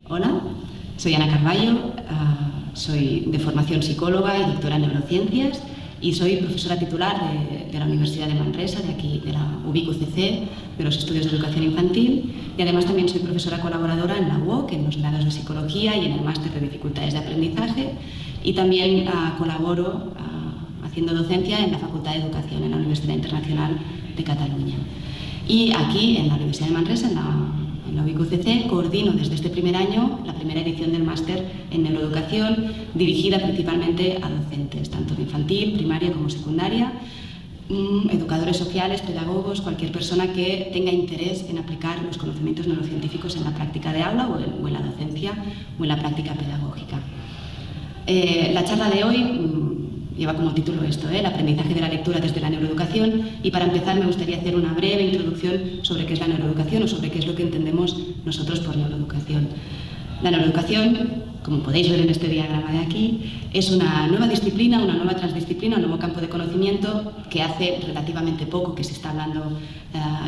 Hola, soy Ana Carballo, soy de formación psicóloga y doctora en neurociencias y soy profesora titular de la Universidad de Manresa, de aquí, de la UBIC-UCC, de los estudios de educación infantil, y además también soy profesora colaboradora en la UOC, en los grados de psicología y en el máster de dificultades de aprendizaje, y también colaboro haciendo docencia en la Facultad de Educación en la Universidad Internacional de Cataluña. Y aquí, en la Universidad de Manresa, en la UBIC-UCC, coordino desde este primer año la primera edición del máster en neuroeducación, dirigida principalmente a docentes, tanto de infantil, primaria como secundaria, educadores sociales, pedagogos, cualquier persona que tenga interés en aplicar los conocimientos neurocientíficos en la práctica de aula o en la docencia o en la práctica pedagógica. La charla de hoy lleva como título esto, el aprendizaje de la lectura desde la neuroeducación, y para empezar me gustaría hacer una breve introducción sobre qué es la neuroeducación o sobre qué es lo que entendemos nosotros por neuroeducación. La neuroeducación, como podéis ver en este diagrama de aquí, es una nueva disciplina, una nueva transdisciplina, un nuevo campo de conocimiento que hace relativamente poco que se está hablando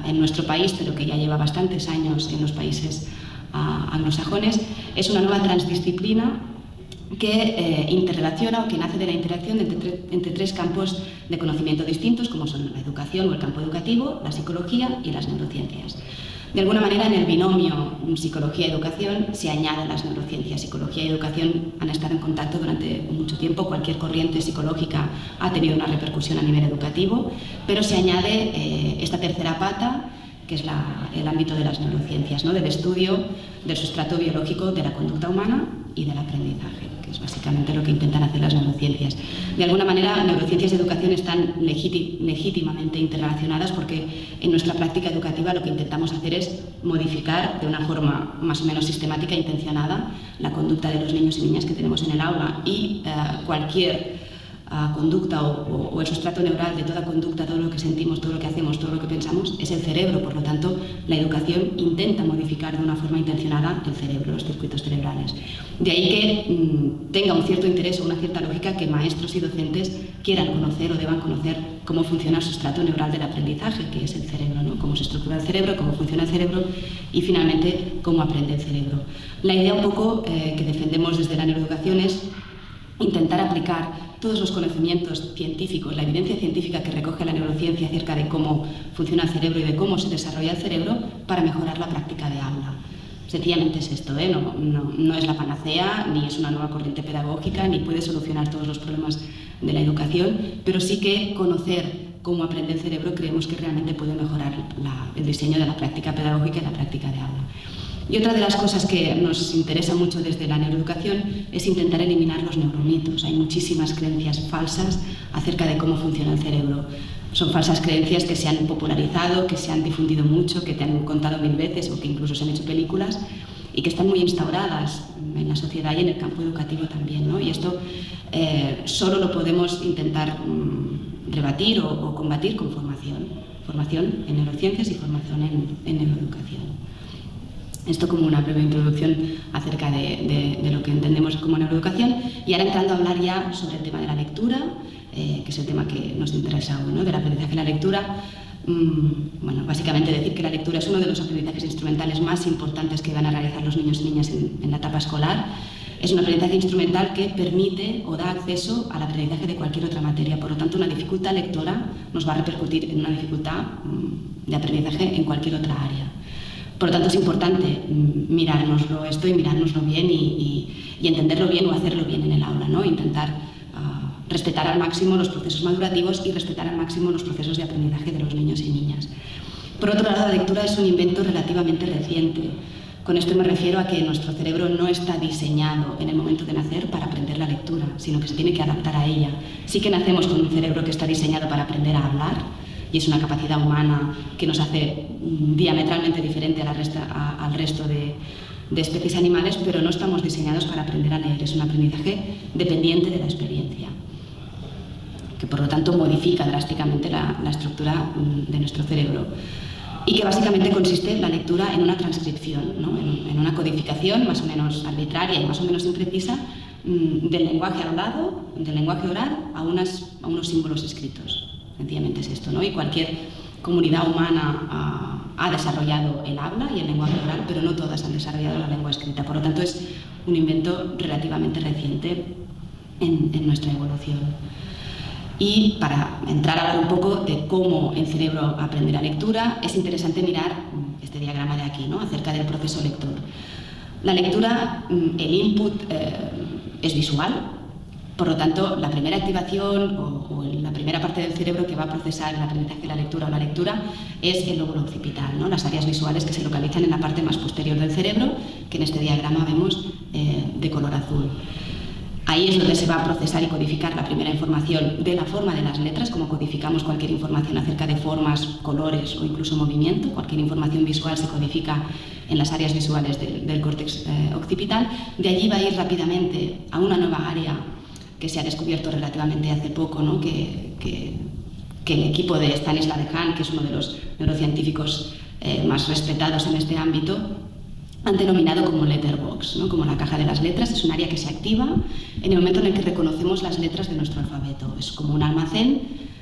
en nuestro país, pero que ya lleva bastantes años en los países anglosajones. Es una nueva transdisciplina que interrelaciona o que nace de la interacción entre tres campos de conocimiento distintos, como son la educación o el campo educativo, la psicología y las neurociencias. De alguna manera, en el binomio psicología-educación se añaden las neurociencias. Psicología y educación han estado en contacto durante mucho tiempo. Cualquier corriente psicológica ha tenido una repercusión a nivel educativo, pero se añade esta tercera pata, que es el ámbito de las neurociencias, ¿no? Del estudio del sustrato biológico de la conducta humana y del aprendizaje, que es básicamente lo que intentan hacer las neurociencias. De alguna manera, neurociencias y educación están legítimamente interrelacionadas, porque en nuestra práctica educativa lo que intentamos hacer es modificar de una forma más o menos sistemática e intencionada la conducta de los niños y niñas que tenemos en el aula, y cualquier conducta o el sustrato neural de toda conducta, todo lo que sentimos, todo lo que hacemos, todo lo que pensamos, es el cerebro. Por lo tanto, la educación intenta modificar de una forma intencionada el cerebro, los circuitos cerebrales. De ahí que tenga un cierto interés o una cierta lógica que maestros y docentes quieran conocer o deban conocer cómo funciona el sustrato neural del aprendizaje, que es el cerebro, ¿no? Cómo se estructura el cerebro, cómo funciona el cerebro y, finalmente, cómo aprende el cerebro. La idea un poco que defendemos desde la neuroeducación es intentar aplicar todos los conocimientos científicos, la evidencia científica que recoge la neurociencia acerca de cómo funciona el cerebro y de cómo se desarrolla el cerebro, para mejorar la práctica de aula. Sencillamente es esto, no es la panacea, ni es una nueva corriente pedagógica, ni puede solucionar todos los problemas de la educación, pero sí que conocer cómo aprende el cerebro creemos que realmente puede mejorar el diseño de la práctica pedagógica y la práctica de aula. Y otra de las cosas que nos interesa mucho desde la neuroeducación es intentar eliminar los neuromitos. Hay muchísimas creencias falsas acerca de cómo funciona el cerebro. Son falsas creencias que se han popularizado, que se han difundido mucho, que te han contado 1000 veces o que incluso se han hecho películas y que están muy instauradas en la sociedad y en el campo educativo también, ¿no? Y esto solo lo podemos intentar rebatir o combatir con formación en neurociencias y formación en neuroeducación. Esto como una breve introducción acerca de lo que entendemos como neuroeducación, y ahora entrando a hablar ya sobre el tema de la lectura, que es el tema que nos interesa hoy, ¿no? Del aprendizaje de la lectura. Bueno, básicamente decir que la lectura es uno de los aprendizajes instrumentales más importantes que van a realizar los niños y niñas en la etapa escolar. Es un aprendizaje instrumental que permite o da acceso al aprendizaje de cualquier otra materia. Por lo tanto, una dificultad lectora nos va a repercutir en una dificultad de aprendizaje en cualquier otra área. Por lo tanto, es importante mirárnoslo esto y mirárnoslo bien y entenderlo bien o hacerlo bien en el aula, ¿no? Intentar respetar al máximo los procesos madurativos y respetar al máximo los procesos de aprendizaje de los niños y niñas. Por otro lado, la lectura es un invento relativamente reciente. Con esto me refiero a que nuestro cerebro no está diseñado en el momento de nacer para aprender la lectura, sino que se tiene que adaptar a ella. Sí que nacemos con un cerebro que está diseñado para aprender a hablar, y es una capacidad humana que nos hace diametralmente diferente al resto de especies animales, pero no estamos diseñados para aprender a leer. Es un aprendizaje dependiente de la experiencia, que por lo tanto modifica drásticamente la estructura de nuestro cerebro, y que básicamente consiste en la lectura en una transcripción, ¿no? en una codificación más o menos arbitraria y más o menos imprecisa del lenguaje hablado, del lenguaje oral, a unos símbolos escritos. Sencillamente es esto, ¿no? Y cualquier comunidad humana ha desarrollado el habla y el lenguaje oral, pero no todas han desarrollado la lengua escrita. Por lo tanto, es un invento relativamente reciente en nuestra evolución. Y para entrar a hablar un poco de cómo el cerebro aprende la lectura, es interesante mirar este diagrama de aquí, ¿no?, acerca del proceso lector. La lectura, el input es visual. Por lo tanto, la primera activación o la primera parte del cerebro que va a procesar el aprendizaje de la lectura o la lectura es el lóbulo occipital, ¿no?, las áreas visuales que se localizan en la parte más posterior del cerebro, que en este diagrama vemos de color azul. Ahí es donde se va a procesar y codificar la primera información de la forma de las letras, como codificamos cualquier información acerca de formas, colores o incluso movimiento. Cualquier información visual se codifica en las áreas visuales del córtex occipital. De allí va a ir rápidamente a una nueva área que se ha descubierto relativamente hace poco, ¿no?, que el equipo de Stanisław Lem, que es uno de los neurocientíficos más respetados en este ámbito, han denominado como letterbox, ¿no?, como la caja de las letras. Es un área que se activa en el momento en el que reconocemos las letras de nuestro alfabeto. Es como un almacén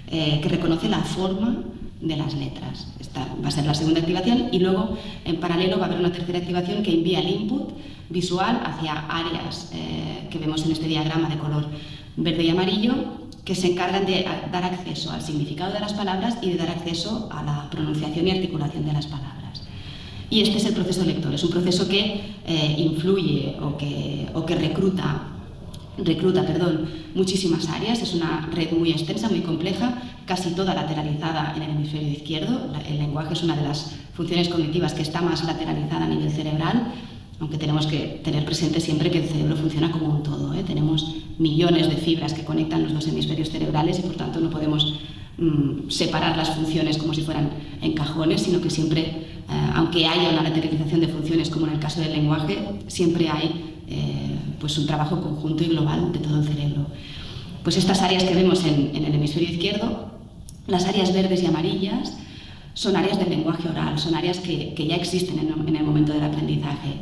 que reconoce la forma de las letras. Esta va a ser la segunda activación, y luego en paralelo va a haber una tercera activación que envía el input visual hacia áreas que vemos en este diagrama de color verde y amarillo, que se encargan de dar acceso al significado de las palabras y de dar acceso a la pronunciación y articulación de las palabras. Y este es el proceso lector. Es un proceso que influye o que recluta muchísimas áreas. Es una red muy extensa, muy compleja, casi toda lateralizada en el hemisferio izquierdo. El lenguaje es una de las funciones cognitivas que está más lateralizada a nivel cerebral, aunque tenemos que tener presente siempre que el cerebro funciona como un todo, ¿eh? Tenemos millones de fibras que conectan los dos hemisferios cerebrales y por tanto no podemos separar las funciones como si fueran en cajones, sino que siempre, aunque haya una lateralización de funciones como en el caso del lenguaje, siempre hay pues un trabajo conjunto y global de todo el cerebro. Pues estas áreas que vemos en el hemisferio izquierdo, las áreas verdes y amarillas, son áreas del lenguaje oral, son áreas que ya existen en el momento del aprendizaje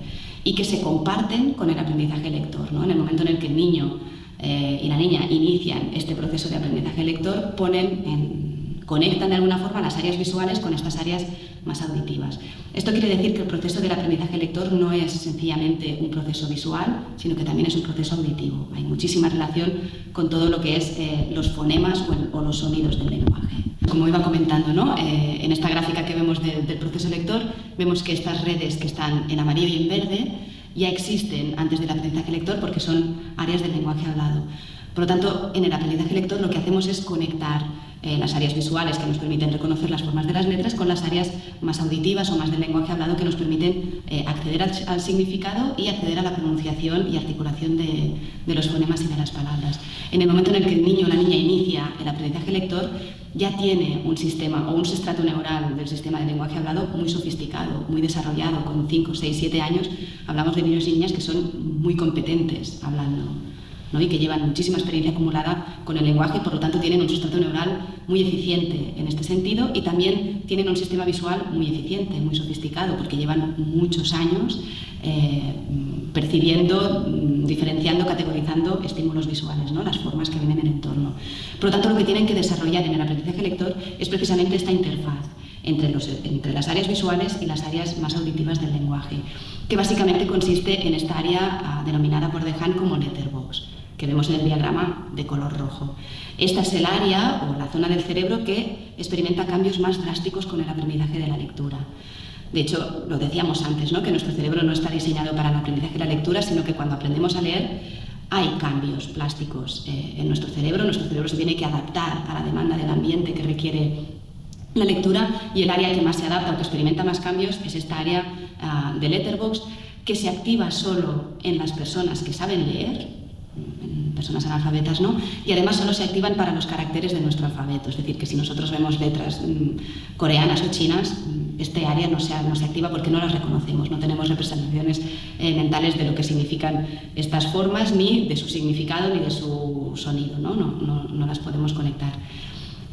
y que se comparten con el aprendizaje lector, ¿no? En el momento en el que el niño y la niña inician este proceso de aprendizaje lector, conectan de alguna forma las áreas visuales con estas áreas más auditivas. Esto quiere decir que el proceso del aprendizaje lector no es sencillamente un proceso visual, sino que también es un proceso auditivo. Hay muchísima relación con todo lo que es los fonemas o los sonidos del lenguaje. Como iba comentando, ¿no?, en esta gráfica que vemos del proceso lector, vemos que estas redes que están en amarillo y en verde ya existen antes del aprendizaje lector porque son áreas del lenguaje hablado. Por lo tanto, en el aprendizaje lector lo que hacemos es conectar las áreas visuales que nos permiten reconocer las formas de las letras con las áreas más auditivas o más del lenguaje hablado que nos permiten acceder al significado y acceder a la pronunciación y articulación de los fonemas y de las palabras. En el momento en el que el niño o la niña inicia el aprendizaje lector, ya tiene un sistema o un sustrato neural del sistema de lenguaje hablado muy sofisticado, muy desarrollado. Con 5, 6, 7 años hablamos de niños y niñas que son muy competentes hablando, ¿no?, y que llevan muchísima experiencia acumulada con el lenguaje y por lo tanto tienen un sustrato neural muy eficiente en este sentido, y también tienen un sistema visual muy eficiente, muy sofisticado, porque llevan muchos años percibiendo, diferenciando, categorizando estímulos visuales, ¿no?, las formas que vienen en el entorno. Por lo tanto, lo que tienen que desarrollar en el aprendizaje lector es precisamente esta interfaz entre las áreas visuales y las áreas más auditivas del lenguaje, que básicamente consiste en esta área denominada por Dehaene como letterbox, que vemos en el diagrama de color rojo. Esta es el área o la zona del cerebro que experimenta cambios más drásticos con el aprendizaje de la lectura. De hecho, lo decíamos antes, ¿no?, que nuestro cerebro no está diseñado para el aprendizaje de la lectura, sino que cuando aprendemos a leer hay cambios plásticos en nuestro cerebro se tiene que adaptar a la demanda del ambiente que requiere la lectura, y el área que más se adapta o que experimenta más cambios es esta área de letterbox, que se activa solo en las personas que saben leer, en personas analfabetas no, y además solo se activan para los caracteres de nuestro alfabeto. Es decir, que si nosotros vemos letras coreanas o chinas, este área no se activa porque no las reconocemos, no tenemos representaciones mentales de lo que significan estas formas, ni de su significado, ni de su sonido, no las podemos conectar.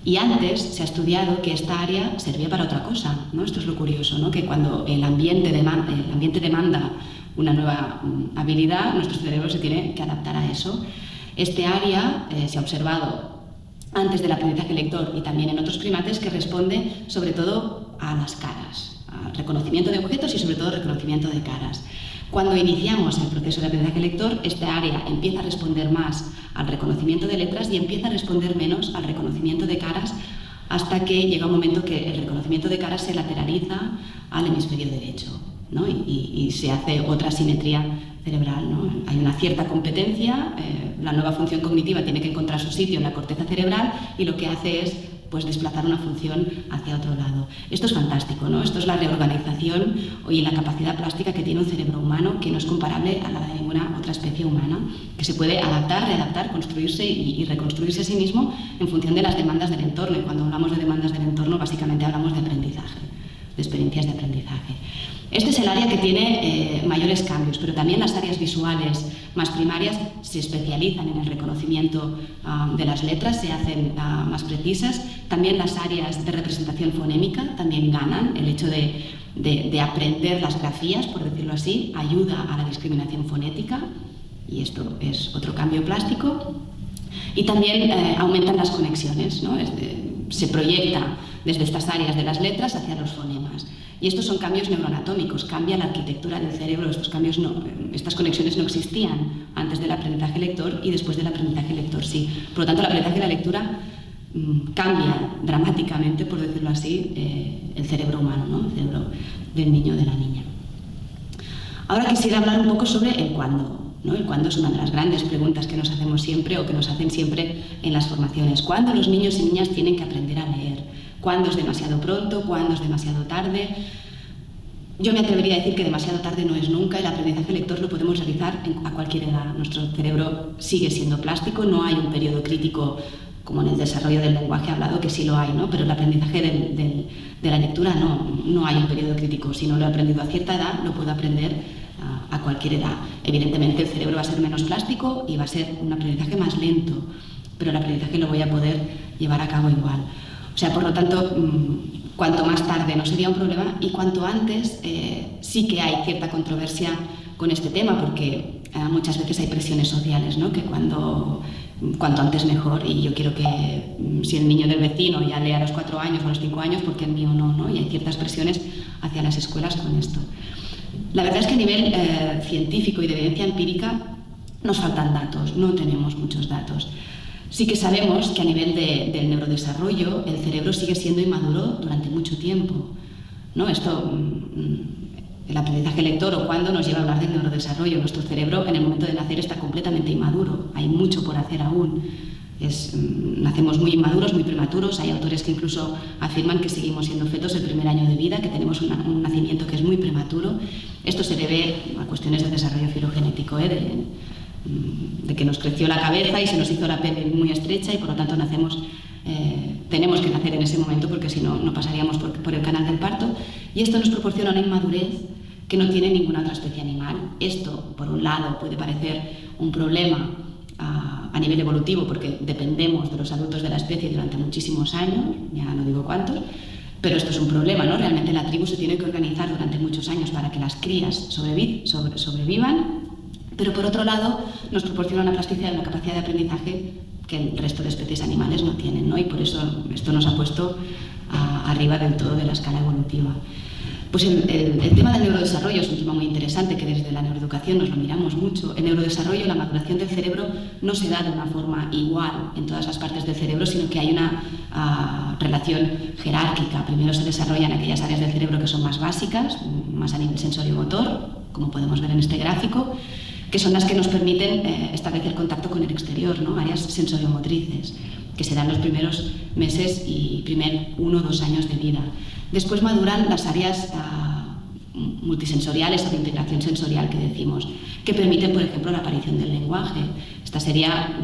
Y antes se ha estudiado que esta área servía para otra cosa, ¿no? Esto es lo curioso, ¿no?, que cuando el ambiente demanda una nueva habilidad, nuestro cerebro se tiene que adaptar a eso. Este área se ha observado antes del aprendizaje lector y también en otros primates, que responde sobre todo a las caras, al reconocimiento de objetos y sobre todo reconocimiento de caras. Cuando iniciamos el proceso de aprendizaje lector, esta área empieza a responder más al reconocimiento de letras y empieza a responder menos al reconocimiento de caras, hasta que llega un momento que el reconocimiento de caras se lateraliza al hemisferio derecho, ¿no? y se hace otra simetría cerebral, ¿no? Hay una cierta competencia, la nueva función cognitiva tiene que encontrar su sitio en la corteza cerebral y lo que hace es pues desplazar una función hacia otro lado. Esto es fantástico, ¿no? Esto es la reorganización y la capacidad plástica que tiene un cerebro humano, que no es comparable a la de ninguna otra especie humana, que se puede adaptar, readaptar, construirse y reconstruirse a sí mismo en función de las demandas del entorno. Y cuando hablamos de demandas del entorno, básicamente hablamos de aprendizaje, de experiencias de aprendizaje. Este es el área que tiene mayores cambios, pero también las áreas visuales más primarias se especializan en el reconocimiento de las letras, se hacen más precisas. También las áreas de representación fonémica también ganan. El hecho de aprender las grafías, por decirlo así, ayuda a la discriminación fonética, y esto es otro cambio plástico. Y también aumentan las conexiones, ¿no? Se proyecta desde estas áreas de las letras hacia los fonemas. Y estos son cambios neuroanatómicos, cambia la arquitectura del cerebro. Estas conexiones no existían antes del aprendizaje lector y después del aprendizaje lector sí. Por lo tanto, el aprendizaje de la lectura cambia dramáticamente, por decirlo así, el cerebro humano, ¿no? El cerebro del niño o de la niña. Ahora quisiera hablar un poco sobre el cuándo, ¿no? El cuándo es una de las grandes preguntas que nos hacemos siempre o que nos hacen siempre en las formaciones. ¿Cuándo los niños y niñas tienen que aprender a leer? ¿Cuándo es demasiado pronto? ¿Cuándo es demasiado tarde? Yo me atrevería a decir que demasiado tarde no es nunca. El aprendizaje lector lo podemos realizar a cualquier edad. Nuestro cerebro sigue siendo plástico, no hay un periodo crítico como en el desarrollo del lenguaje hablado, que sí lo hay, ¿no? Pero el aprendizaje de la lectura no hay un periodo crítico. Si no lo he aprendido a cierta edad, lo puedo aprender a cualquier edad. Evidentemente el cerebro va a ser menos plástico y va a ser un aprendizaje más lento, pero el aprendizaje lo voy a poder llevar a cabo igual. O sea, por lo tanto, cuanto más tarde no sería un problema, y cuanto antes sí que hay cierta controversia con este tema, porque muchas veces hay presiones sociales, ¿no? Que cuanto antes mejor, y yo quiero que si el niño del vecino ya lee a los 4 años o a los 5 años, porque el mío no, ¿no? Y hay ciertas presiones hacia las escuelas con esto. La verdad es que a nivel científico y de evidencia empírica nos faltan datos, no tenemos muchos datos. Sí que sabemos que a nivel del neurodesarrollo el cerebro sigue siendo inmaduro durante mucho tiempo, ¿no? Esto, el aprendizaje lector o cuándo nos lleva a hablar del neurodesarrollo. Nuestro cerebro en el momento de nacer está completamente inmaduro, hay mucho por hacer aún. Nacemos muy inmaduros, muy prematuros. Hay autores que incluso afirman que seguimos siendo fetos el primer año de vida, que tenemos un nacimiento que es muy prematuro. Esto se debe a cuestiones de desarrollo filogenético, de que nos creció la cabeza y se nos hizo la piel muy estrecha y por lo tanto tenemos que nacer en ese momento, porque si no, no pasaríamos por el canal del parto, y esto nos proporciona una inmadurez que no tiene ninguna otra especie animal. Esto, por un lado, puede parecer un problema a nivel evolutivo, porque dependemos de los adultos de la especie durante muchísimos años, ya no digo cuántos, pero esto es un problema, ¿no? Realmente la tribu se tiene que organizar durante muchos años para que las crías sobrevivan. Pero por otro lado, nos proporciona una plasticidad y una capacidad de aprendizaje que el resto de especies animales no tienen, ¿no? Y por eso esto nos ha puesto arriba del todo de la escala evolutiva. Pues el tema del neurodesarrollo es un tema muy interesante, que desde la neuroeducación nos lo miramos mucho. El neurodesarrollo, la maduración del cerebro, no se da de una forma igual en todas las partes del cerebro, sino que hay una relación jerárquica. Primero se desarrollan aquellas áreas del cerebro que son más básicas, más a nivel sensorio-motor, como podemos ver en este gráfico, que son las que nos permiten establecer contacto con el exterior, ¿no? Áreas sensoriomotrices, que se dan los primeros meses y primer 1 o 2 años de vida. Después maduran las áreas multisensoriales o de integración sensorial que decimos, que permiten, por ejemplo, la aparición del lenguaje. Esta sería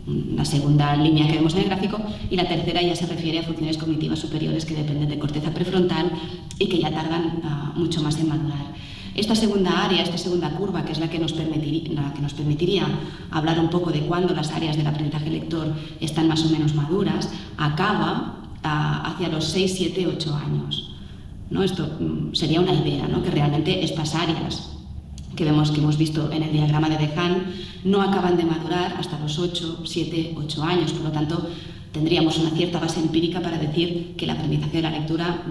la segunda línea que vemos en el gráfico, y la tercera ya se refiere a funciones cognitivas superiores que dependen de corteza prefrontal y que ya tardan mucho más en madurar. Esta segunda área, esta segunda curva, que es la que nos permitiría hablar un poco de cuándo las áreas del aprendizaje lector están más o menos maduras, acaba hacia los 6, 7, 8 años, ¿no? Esto sería una idea, ¿no? Que realmente estas áreas que hemos visto en el diagrama de Dehaene no acaban de madurar hasta los 8, 7, 8 años. Por lo tanto, tendríamos una cierta base empírica para decir que el aprendizaje de la lectura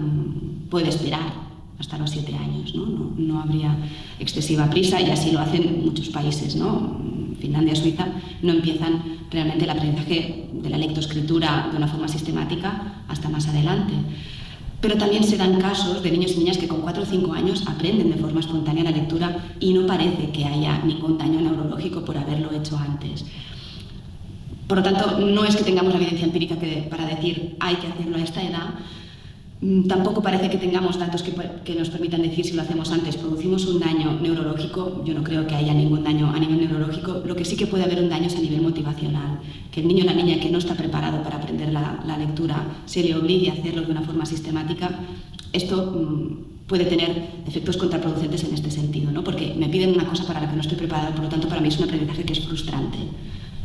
puede esperar hasta los 7 años, ¿no? No habría excesiva prisa, y así lo hacen muchos países, ¿no? Finlandia, Suiza, no empiezan realmente el aprendizaje de la lectoescritura de una forma sistemática hasta más adelante. Pero también se dan casos de niños y niñas que con 4 o 5 años aprenden de forma espontánea la lectura y no parece que haya ningún daño neurológico por haberlo hecho antes. Por lo tanto, no es que tengamos la evidencia empírica para decir hay que hacerlo a esta edad. Tampoco parece que tengamos datos que nos permitan decir si lo hacemos antes producimos un daño neurológico. Yo no creo que haya ningún daño a nivel neurológico. Lo que sí que puede haber un daño es a nivel motivacional. Que el niño o la niña que no está preparado para aprender la lectura se le obligue a hacerlo de una forma sistemática. Esto puede tener efectos contraproducentes en este sentido, ¿no? Porque me piden una cosa para la que no estoy preparada, por lo tanto para mí es un aprendizaje que es frustrante,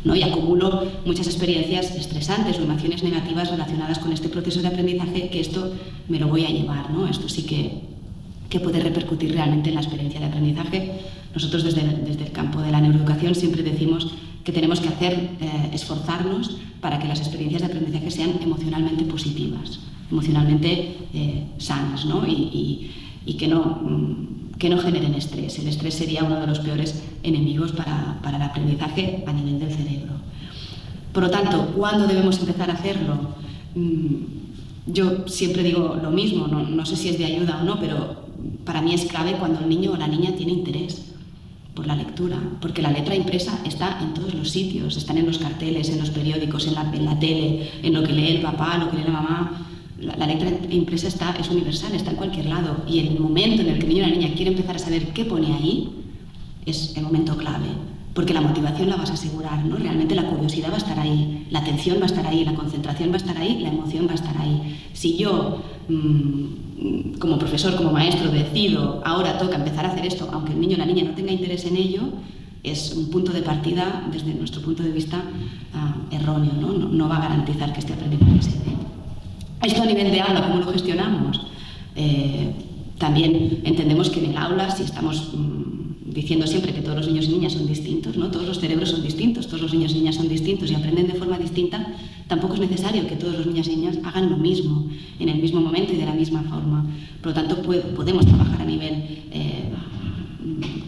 ¿no? Y acumulo muchas experiencias estresantes o emociones negativas relacionadas con este proceso de aprendizaje, que esto me lo voy a llevar, ¿no? Esto sí que puede repercutir realmente en la experiencia de aprendizaje. Nosotros desde el campo de la neuroeducación siempre decimos que tenemos que esforzarnos para que las experiencias de aprendizaje sean emocionalmente positivas, emocionalmente sanas, ¿no? Y que no generen estrés. El estrés sería uno de los peores enemigos para el aprendizaje a nivel del cerebro. Por lo tanto, ¿cuándo debemos empezar a hacerlo? Yo siempre digo lo mismo, no sé si es de ayuda o no, pero para mí es clave cuando el niño o la niña tiene interés por la lectura, porque la letra impresa está en todos los sitios, están en los carteles, en los periódicos, en la tele, en lo que lee el papá, lo que lee la mamá. La letra impresa es universal, está en cualquier lado, y el momento en el que el niño o la niña quiere empezar a saber qué pone ahí es el momento clave, porque la motivación la vas a asegurar, ¿no? Realmente la curiosidad va a estar ahí, la atención va a estar ahí, la concentración va a estar ahí, la emoción va a estar ahí. Si yo, como profesor, como maestro, decido ahora toca empezar a hacer esto, aunque el niño o la niña no tenga interés en ello, es un punto de partida, desde nuestro punto de vista, erróneo, ¿no? No va a garantizar que este aprendizaje se dé. Esto a nivel de aula, ¿cómo lo gestionamos? También entendemos que en el aula, si estamos diciendo siempre que todos los niños y niñas son distintos, ¿no? Todos los cerebros son distintos, todos los niños y niñas son distintos y aprenden de forma distinta, tampoco es necesario que todos los niños y niñas hagan lo mismo, en el mismo momento y de la misma forma. Por lo tanto, podemos trabajar a nivel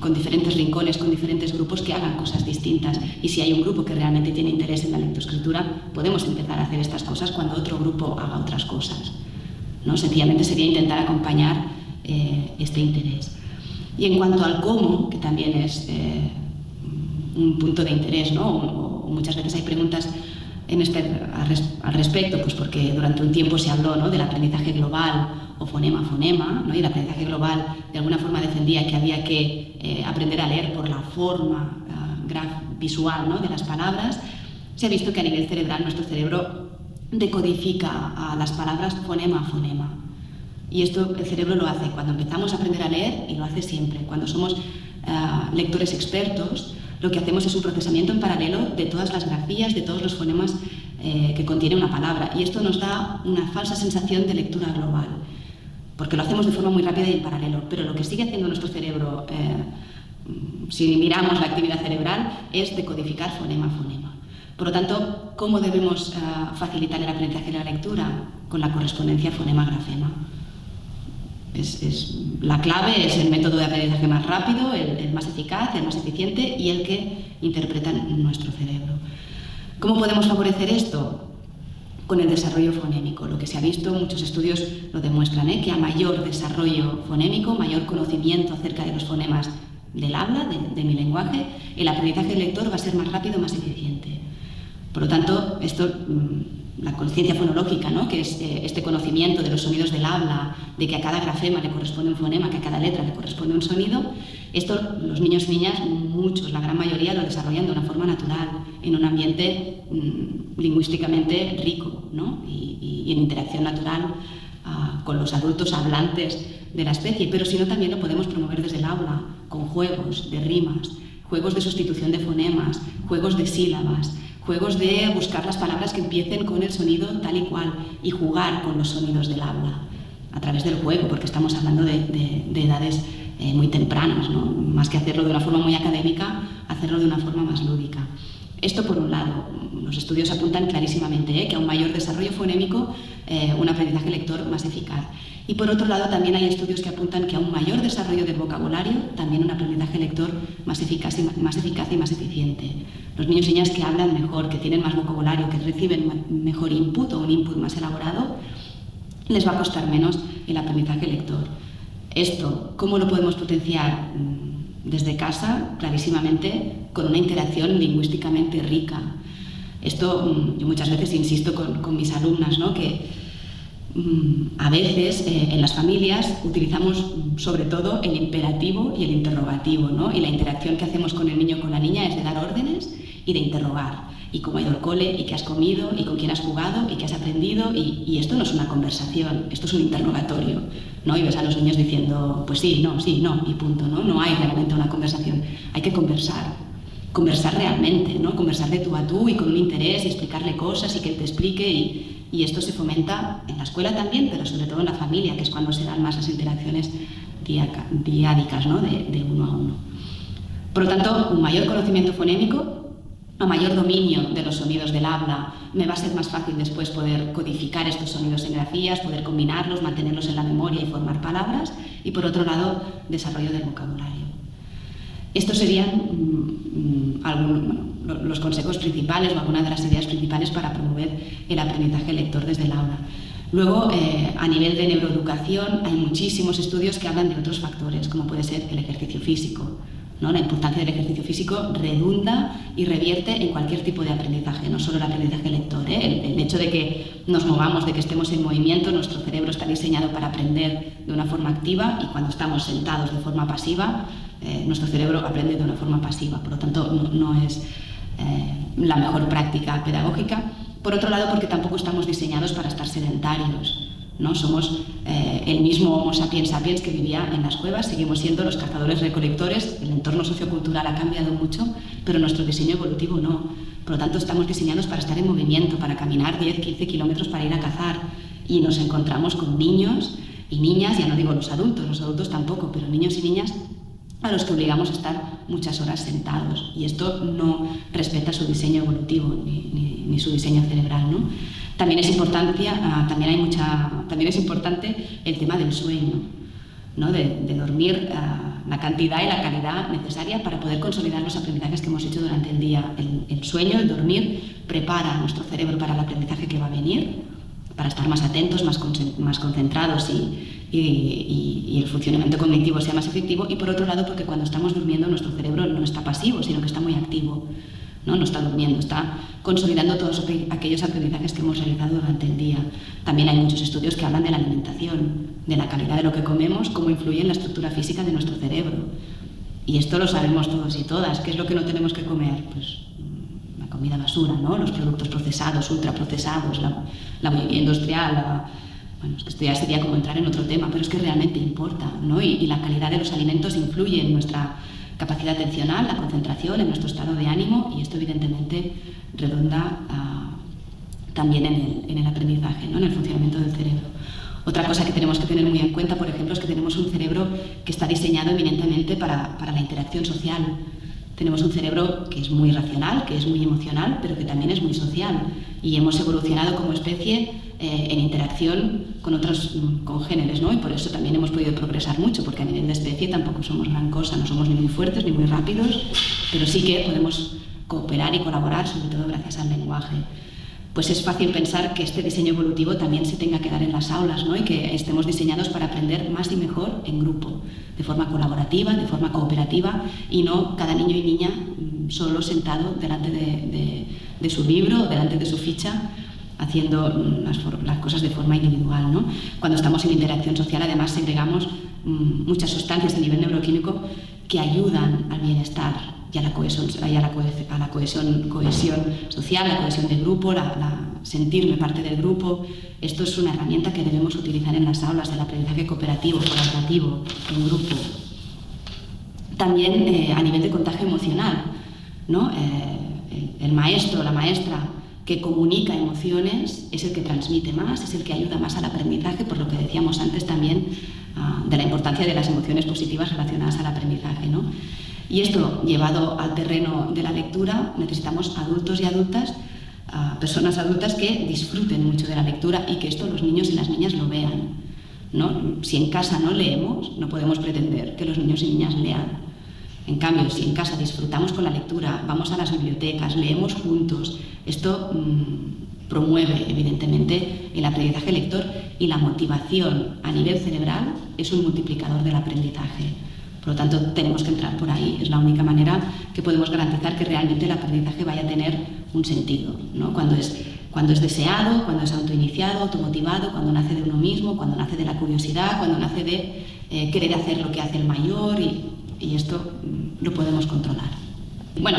con diferentes rincones, con diferentes grupos que hagan cosas distintas. Y si hay un grupo que realmente tiene interés en la lectoescritura, podemos empezar a hacer estas cosas cuando otro grupo haga otras cosas, ¿no? Sencillamente sería intentar acompañar este interés. Y en cuanto al cómo, que también es un punto de interés, ¿no? O muchas veces hay preguntas al respecto, pues porque durante un tiempo se habló, ¿no?, del aprendizaje global o fonema a fonema, ¿no? Y el aprendizaje global de alguna forma defendía que había que aprender a leer por la forma visual, ¿no?, de las palabras. Se ha visto que a nivel cerebral nuestro cerebro decodifica a las palabras fonema a fonema. Y esto el cerebro lo hace cuando empezamos a aprender a leer, y lo hace siempre. Cuando somos lectores expertos, lo que hacemos es un procesamiento en paralelo de todas las grafías, de todos los fonemas que contiene una palabra. Y esto nos da una falsa sensación de lectura global, porque lo hacemos de forma muy rápida y en paralelo. Pero lo que sigue haciendo nuestro cerebro, si miramos la actividad cerebral, es decodificar fonema a fonema. Por lo tanto, ¿cómo debemos facilitar el aprendizaje de la lectura? Con la correspondencia fonema-grafema. La clave es el método de aprendizaje más rápido, el más eficaz, el más eficiente y el que interpreta nuestro cerebro. ¿Cómo podemos favorecer esto? Con el desarrollo fonémico. Lo que se ha visto, muchos estudios lo demuestran, que a mayor desarrollo fonémico, mayor conocimiento acerca de los fonemas del habla, de mi lenguaje, el aprendizaje del lector va a ser más rápido, más eficiente. Por lo tanto, la conciencia fonológica, ¿no?, que es este conocimiento de los sonidos del habla, de que a cada grafema le corresponde un fonema, que a cada letra le corresponde un sonido, esto los niños y niñas, muchos, la gran mayoría, lo desarrollan de una forma natural, en un ambiente lingüísticamente rico, ¿no?, y en interacción natural con los adultos hablantes de la especie. Pero si no, también lo podemos promover desde el aula, con juegos de rimas, juegos de sustitución de fonemas, juegos de sílabas, juegos de buscar las palabras que empiecen con el sonido tal y cual y jugar con los sonidos del habla a través del juego, porque estamos hablando de edades muy tempranas, ¿no? Más que hacerlo de una forma muy académica, hacerlo de una forma más lúdica. Esto por un lado. Los estudios apuntan clarísimamente que a un mayor desarrollo fonémico, un aprendizaje lector más eficaz. Y por otro lado también hay estudios que apuntan que a un mayor desarrollo del vocabulario, también un aprendizaje lector más eficaz y más eficiente. Los niños y niñas que hablan mejor, que tienen más vocabulario, que reciben mejor input o un input más elaborado, les va a costar menos el aprendizaje lector. Esto, ¿cómo lo podemos potenciar? Desde casa, clarísimamente, con una interacción lingüísticamente rica. Esto yo muchas veces insisto con mis alumnas, ¿no? Que a veces en las familias utilizamos sobre todo el imperativo y el interrogativo, ¿no? Y la interacción que hacemos con el niño o con la niña es de dar órdenes y de interrogar. Y cómo ha ido el cole, y qué has comido, y con quién has jugado, y qué has aprendido. Y esto no es una conversación, esto es un interrogatorio, ¿no? Y ves a los niños diciendo, pues sí, no, y punto, ¿no? No hay realmente una conversación, hay que conversar realmente, ¿no? Conversar de tú a tú y con un interés y explicarle cosas y que te explique. Y esto se fomenta en la escuela también, pero sobre todo en la familia, que es cuando se dan más las interacciones diádicas, ¿no? de uno a uno. Por lo tanto, un mayor conocimiento fonémico, a mayor dominio de los sonidos del habla, me va a ser más fácil después poder codificar estos sonidos en grafías, poder combinarlos, mantenerlos en la memoria y formar palabras. Y por otro lado, desarrollo del vocabulario. Estos serían los consejos principales o algunas de las ideas principales para promover el aprendizaje lector desde el aula. Luego, a nivel de neuroeducación, hay muchísimos estudios que hablan de otros factores, como puede ser el ejercicio físico, ¿no? La importancia del ejercicio físico redunda y revierte en cualquier tipo de aprendizaje, no solo el aprendizaje lector. El hecho de que nos movamos, de que estemos en movimiento, nuestro cerebro está diseñado para aprender de una forma activa, y cuando estamos sentados de forma pasiva, nuestro cerebro aprende de una forma pasiva. Por lo tanto, no es la mejor práctica pedagógica. Por otro lado, porque tampoco estamos diseñados para estar sedentarios, ¿no? Somos el mismo Homo sapiens sapiens que vivía en las cuevas, seguimos siendo los cazadores-recolectores, el entorno sociocultural ha cambiado mucho, pero nuestro diseño evolutivo no. Por lo tanto, estamos diseñados para estar en movimiento, para caminar 10-15 kilómetros para ir a cazar, y nos encontramos con niños y niñas, ya no digo los adultos tampoco, pero niños y niñas a los que obligamos a estar muchas horas sentados, y esto no respeta su diseño evolutivo ni su diseño cerebral, ¿no? También es importante el tema del sueño, ¿no? De dormir la cantidad y la calidad necesaria para poder consolidar los aprendizajes que hemos hecho durante el día. El sueño, el dormir, prepara a nuestro cerebro para el aprendizaje que va a venir, para estar más atentos, más concentrados y el funcionamiento cognitivo sea más efectivo. Y por otro lado, porque cuando estamos durmiendo nuestro cerebro no está pasivo, sino que está muy activo, no está durmiendo, está consolidando todos aquellos aprendizajes que hemos realizado durante el día. También hay muchos estudios que hablan de la alimentación, de la calidad de lo que comemos, cómo influye en la estructura física de nuestro cerebro. Y esto lo sabemos todos y todas. ¿Qué es lo que no tenemos que comer? Pues la comida basura, ¿no? Los productos procesados, ultraprocesados, la bollería industrial, bueno, es que esto ya sería como entrar en otro tema, pero es que realmente importa, ¿no? Y la calidad de los alimentos influye en nuestra capacidad atencional, la concentración, en nuestro estado de ánimo, y esto evidentemente redunda también en el aprendizaje, ¿no? En el funcionamiento del cerebro. Otra cosa que tenemos que tener muy en cuenta, por ejemplo, es que tenemos un cerebro que está diseñado eminentemente para la interacción social. Tenemos un cerebro que es muy racional, que es muy emocional, pero que también es muy social, y hemos evolucionado como especie en interacción con otros congéneres, ¿no? Y por eso también hemos podido progresar mucho, porque a nivel de especie tampoco somos gran cosa, no somos ni muy fuertes ni muy rápidos, pero sí que podemos cooperar y colaborar, sobre todo gracias al lenguaje. Pues es fácil pensar que este diseño evolutivo también se tenga que dar en las aulas, ¿no? Y que estemos diseñados para aprender más y mejor en grupo, de forma colaborativa, de forma cooperativa, y no cada niño y niña solo sentado delante de su libro o delante de su ficha, haciendo las cosas de forma individual, ¿no? Cuando estamos en interacción social, además, segregamos muchas sustancias a nivel neuroquímico que ayudan al bienestar y a la cohesión social, la cohesión del grupo, sentirme parte del grupo. Esto es una herramienta que debemos utilizar en las aulas del aprendizaje cooperativo, colaborativo, en grupo. También a nivel de contagio emocional, ¿no? El maestro o la maestra que comunica emociones es el que transmite más, es el que ayuda más al aprendizaje, por lo que decíamos antes también de la importancia de las emociones positivas relacionadas al aprendizaje, ¿no? Y esto, llevado al terreno de la lectura, necesitamos adultos y adultas, personas adultas que disfruten mucho de la lectura y que esto los niños y las niñas lo vean, ¿no? Si en casa no leemos, no podemos pretender que los niños y niñas lean. En cambio, si en casa disfrutamos con la lectura, vamos a las bibliotecas, leemos juntos, esto promueve evidentemente el aprendizaje lector, y la motivación a nivel cerebral es un multiplicador del aprendizaje. Por lo tanto, tenemos que entrar por ahí. Es la única manera que podemos garantizar que realmente el aprendizaje vaya a tener un sentido, ¿no? Cuando es deseado, cuando es autoiniciado, automotivado, cuando nace de uno mismo, cuando nace de la curiosidad, cuando nace de querer hacer lo que hace el mayor, y esto lo podemos controlar. Bueno,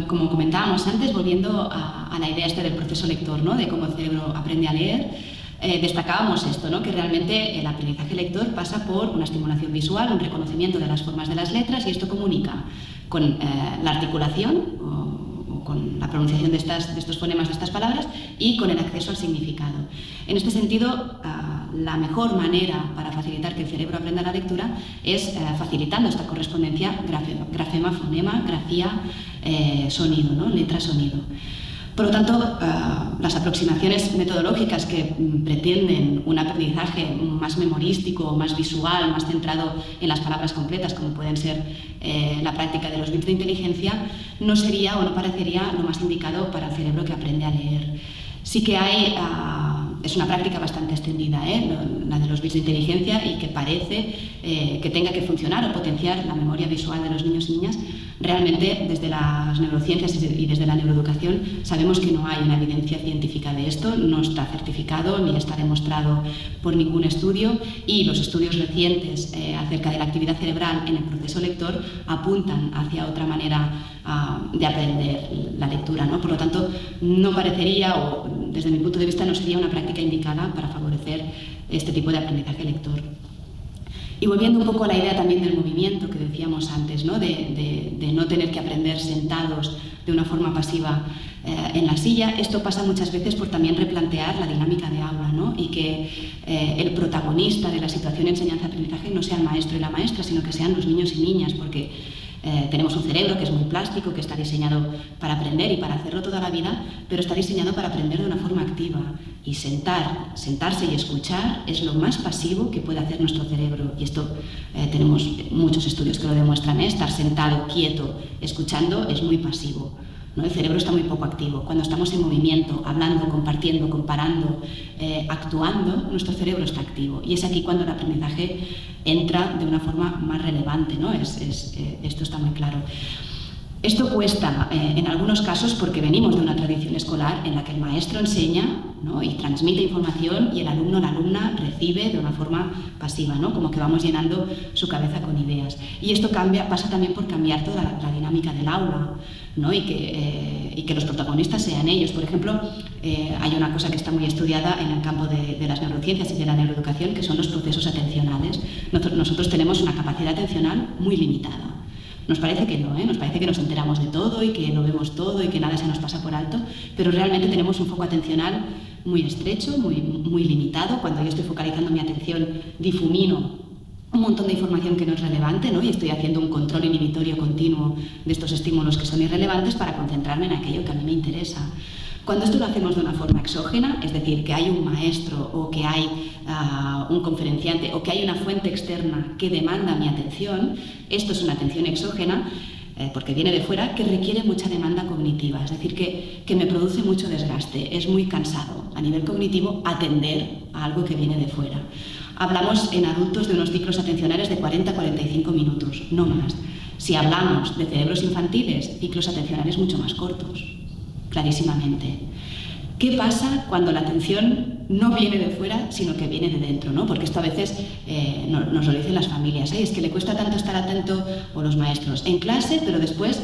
como comentábamos antes, volviendo a la idea del proceso lector, ¿no? De cómo el cerebro aprende a leer, destacábamos esto, ¿no? Que realmente el aprendizaje lector pasa por una estimulación visual, un reconocimiento de las formas de las letras, y esto comunica con la articulación o con la pronunciación de estos fonemas, de estas palabras, y con el acceso al significado. En este sentido, la mejor manera para facilitar que el cerebro aprenda la lectura es facilitando esta correspondencia grafema-fonema, grafía, sonido, ¿no? Letra-sonido. Por lo tanto, las aproximaciones metodológicas que pretenden un aprendizaje más memorístico, más visual, más centrado en las palabras completas, como pueden ser la práctica de los bits de inteligencia, no sería o no parecería lo más indicado para el cerebro que aprende a leer. Sí que hay, es una práctica bastante extendida, la de los bits de inteligencia, y que parece que tenga que funcionar o potenciar la memoria visual de los niños y niñas. Realmente, desde las neurociencias y desde la neuroeducación, sabemos que no hay una evidencia científica de esto, no está certificado ni está demostrado por ningún estudio, y los estudios recientes acerca de la actividad cerebral en el proceso lector apuntan hacia otra manera de aprender la lectura, ¿no? Por lo tanto, no parecería, o desde mi punto de vista, no sería una práctica indicada para favorecer este tipo de aprendizaje lector. Y volviendo un poco a la idea también del movimiento que decíamos antes, ¿no? De no tener que aprender sentados de una forma pasiva en la silla, esto pasa muchas veces por también replantear la dinámica de aula, ¿no? Y que el protagonista de la situación enseñanza-aprendizaje no sea el maestro y la maestra, sino que sean los niños y niñas, porque tenemos un cerebro que es muy plástico, que está diseñado para aprender y para hacerlo toda la vida, pero está diseñado para aprender de una forma activa. Y sentarse y escuchar es lo más pasivo que puede hacer nuestro cerebro. Y esto tenemos muchos estudios que lo demuestran, ¿eh? Estar sentado, quieto, escuchando es muy pasivo, ¿no? El cerebro está muy poco activo. Cuando estamos en movimiento, hablando, compartiendo, comparando, actuando, nuestro cerebro está activo. Y es aquí cuando el aprendizaje entra de una forma más relevante, ¿no? Esto está muy claro. Esto cuesta en algunos casos porque venimos de una tradición escolar en la que el maestro enseña, ¿no? Y transmite información, y el alumno o la alumna recibe de una forma pasiva, ¿no? Como que vamos llenando su cabeza con ideas. Y esto pasa también por cambiar toda la dinámica del aula, ¿no? Y que los protagonistas sean ellos. Por ejemplo, hay una cosa que está muy estudiada en el campo de las neurociencias y de la neuroeducación, que son los procesos atencionales. Nosotros tenemos una capacidad atencional muy limitada. Nos parece que no, nos parece que nos enteramos de todo y que lo vemos todo y que nada se nos pasa por alto, pero realmente tenemos un foco atencional muy estrecho, muy limitado. Cuando yo estoy focalizando mi atención, difumino un montón de información que no es relevante, ¿no? Y estoy haciendo un control inhibitorio continuo de estos estímulos que son irrelevantes para concentrarme en aquello que a mí me interesa. Cuando esto lo hacemos de una forma exógena, es decir, que hay un maestro o que hay un conferenciante o que hay una fuente externa que demanda mi atención, esto es una atención exógena porque viene de fuera, que requiere mucha demanda cognitiva, es decir, que me produce mucho desgaste, es muy cansado a nivel cognitivo atender a algo que viene de fuera. Hablamos en adultos de unos ciclos atencionales de 40 a 45 minutos, no más. Si hablamos de cerebros infantiles, ciclos atencionales mucho más cortos, clarísimamente. ¿Qué pasa cuando la atención no viene de fuera, sino que viene de dentro, ¿no? Porque esto a veces nos lo dicen las familias, es que le cuesta tanto estar atento, o los maestros, en clase, pero después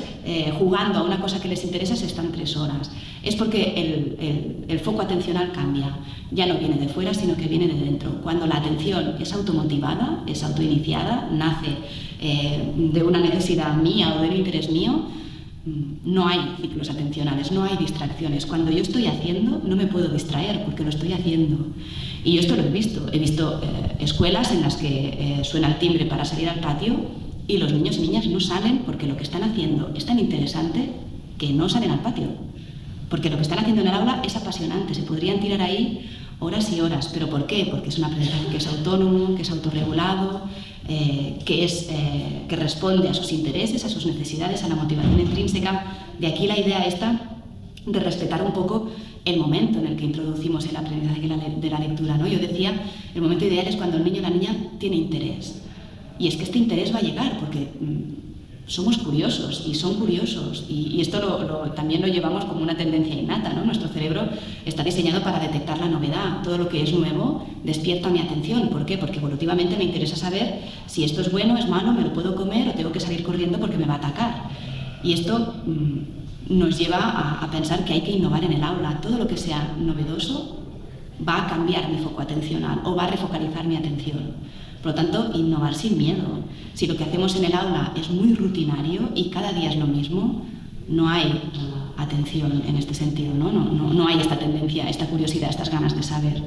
jugando a una cosa que les interesa se están 3 horas. Es porque el foco atencional cambia, ya no viene de fuera, sino que viene de dentro. Cuando la atención es automotivada, es autoiniciada, nace de una necesidad mía o del interés mío, no hay ciclos atencionales, no hay distracciones. Cuando yo estoy haciendo, no me puedo distraer porque lo estoy haciendo. Y yo esto lo he visto. He visto escuelas en las que suena el timbre para salir al patio y los niños y niñas no salen porque lo que están haciendo es tan interesante que no salen al patio. Porque lo que están haciendo en el aula es apasionante, se podrían tirar ahí horas y horas. ¿Pero por qué? Porque es un aprendizaje que es autónomo, que es autorregulado, que responde a sus intereses, a sus necesidades, a la motivación intrínseca. De aquí la idea esta de respetar un poco el momento en el que introducimos el aprendizaje de la lectura, ¿no? Yo decía, el momento ideal es cuando el niño o la niña tiene interés. Y es que este interés va a llegar porque somos curiosos y son curiosos, y esto también lo llevamos como una tendencia innata, ¿no? Nuestro cerebro está diseñado para detectar la novedad. Todo lo que es nuevo despierta mi atención. ¿Por qué? Porque evolutivamente me interesa saber si esto es bueno, es malo, me lo puedo comer o tengo que salir corriendo porque me va a atacar. Y esto nos lleva a pensar que hay que innovar en el aula. Todo lo que sea novedoso va a cambiar mi foco atencional o va a refocalizar mi atención. Por lo tanto, innovar sin miedo. Si lo que hacemos en el aula es muy rutinario y cada día es lo mismo, no hay atención en este sentido, ¿no? No hay esta tendencia, esta curiosidad, estas ganas de saber,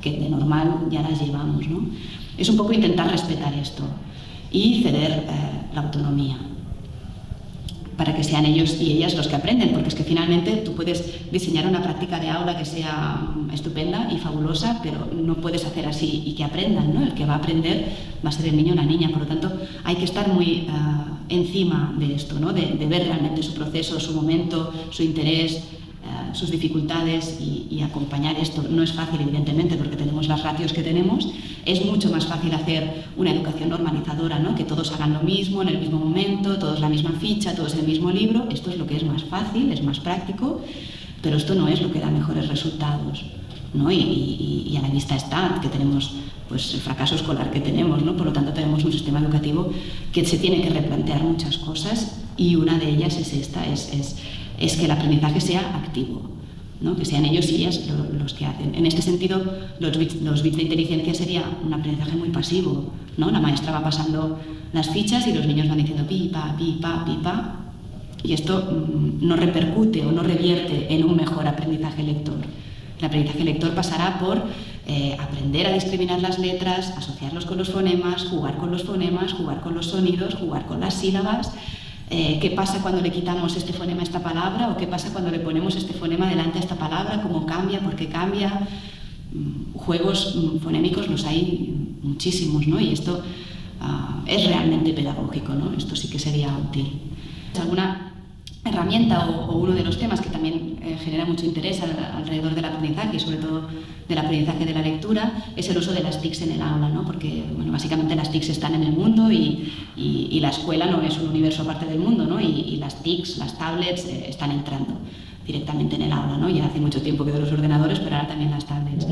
que de normal ya las llevamos, ¿no? Es un poco intentar respetar esto y ceder la autonomía para que sean ellos y ellas los que aprenden, porque es que finalmente tú puedes diseñar una práctica de aula que sea estupenda y fabulosa, pero no puedes hacer así y que aprendan, ¿no? El que va a aprender va a ser el niño o la niña. Por lo tanto, hay que estar muy encima de esto, ¿no? De ver realmente su proceso, su momento, su interés, sus dificultades y acompañar esto. No es fácil, evidentemente, porque tenemos las ratios que tenemos. Es mucho más fácil hacer una educación normalizadora, ¿no? Que todos hagan lo mismo en el mismo momento, todos la misma ficha, todos el mismo libro. Esto es lo que es más fácil, es más práctico, pero esto no es lo que da mejores resultados, ¿no? Y a la vista está que tenemos pues, el fracaso escolar que tenemos, ¿no? Por lo tanto, tenemos un sistema educativo que se tiene que replantear muchas cosas, y una de ellas es esta, es que el aprendizaje sea activo, ¿no? Que sean ellos y ellas los que hacen. En este sentido, los bits de inteligencia sería un aprendizaje muy pasivo, ¿no? La maestra va pasando las fichas y los niños van diciendo pipa, pipa, pipa, y esto no repercute o no revierte en un mejor aprendizaje lector. El aprendizaje lector pasará por aprender a discriminar las letras, asociarlos con los fonemas, jugar con los fonemas, jugar con los sonidos, jugar con las sílabas. ¿Qué pasa cuando le quitamos este fonema a esta palabra? ¿O qué pasa cuando le ponemos este fonema delante a esta palabra? ¿Cómo cambia? ¿Por qué cambia? Juegos fonémicos los hay muchísimos, ¿no? Y esto es realmente pedagógico, ¿no? Esto sí que sería útil. ¿Alguna herramienta o uno de los temas que también genera mucho interés alrededor del aprendizaje y sobre todo del aprendizaje de la lectura es el uso de las TICs en el aula, ¿no? Porque bueno, básicamente las TICs están en el mundo y la escuela no es un universo aparte del mundo, ¿no? Y las TICs, las tablets están entrando directamente en el aula, ¿no? Ya hace mucho tiempo que de los ordenadores, pero ahora también las tablets.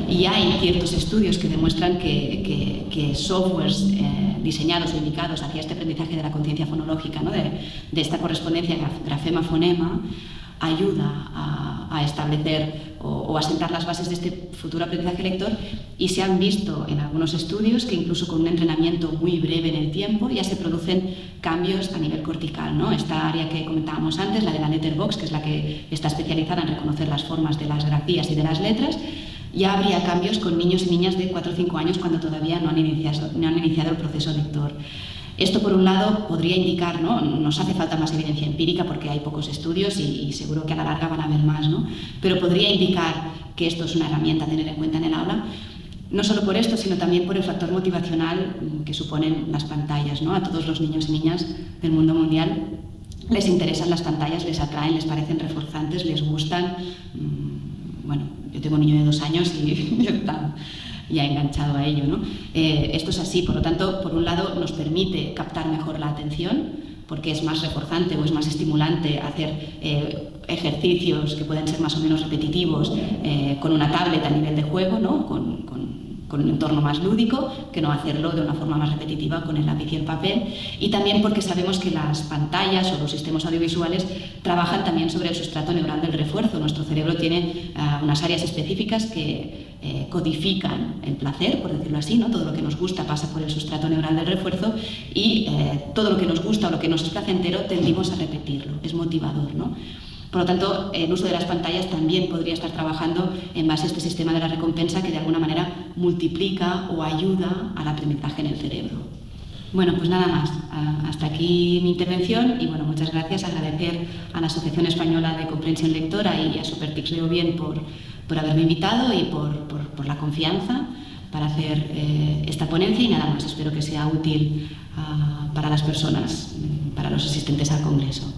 Y hay ciertos estudios que demuestran que softwares diseñados o indicados hacia este aprendizaje de la conciencia fonológica, ¿no? de esta correspondencia grafema-fonema, ayuda a establecer o a sentar las bases de este futuro aprendizaje lector, y se han visto en algunos estudios que incluso con un entrenamiento muy breve en el tiempo ya se producen cambios a nivel cortical, ¿no? Esta área que comentábamos antes, la de la letterbox, que es la que está especializada en reconocer las formas de las grafías y de las letras, ya habría cambios con niños y niñas de 4 o 5 años cuando todavía no han iniciado el proceso lector. Esto, por un lado, podría indicar, ¿no? Nos hace falta más evidencia empírica porque hay pocos estudios y seguro que a la larga van a haber más, ¿no? Pero podría indicar que esto es una herramienta a tener en cuenta en el aula, no solo por esto, sino también por el factor motivacional que suponen las pantallas, ¿no? A todos los niños y niñas del mundo mundial les interesan las pantallas, les atraen, les parecen reforzantes, les gustan. Bueno, yo tengo un niño de 2 años y yo está ya enganchado a ello, ¿no? Esto es así, por lo tanto, por un lado nos permite captar mejor la atención, porque es más reforzante o es más estimulante hacer ejercicios que pueden ser más o menos repetitivos con una tablet a nivel de juego, ¿no? Con un entorno más lúdico, que no hacerlo de una forma más repetitiva con el lápiz y el papel. Y también porque sabemos que las pantallas o los sistemas audiovisuales trabajan también sobre el sustrato neural del refuerzo. Nuestro cerebro tiene unas áreas específicas que codifican el placer, por decirlo así, ¿no? Todo lo que nos gusta pasa por el sustrato neural del refuerzo y todo lo que nos gusta o lo que nos es placentero tendimos a repetirlo, es motivador, ¿no? Por lo tanto, el uso de las pantallas también podría estar trabajando en base a este sistema de la recompensa que de alguna manera multiplica o ayuda al aprendizaje en el cerebro. Bueno, pues nada más. Hasta aquí mi intervención y bueno, muchas gracias. Agradecer a la Asociación Española de Comprensión Lectora y a Superpix Leo Bien por haberme invitado y por la confianza para hacer esta ponencia y nada más. Espero que sea útil para las personas, para los asistentes al Congreso.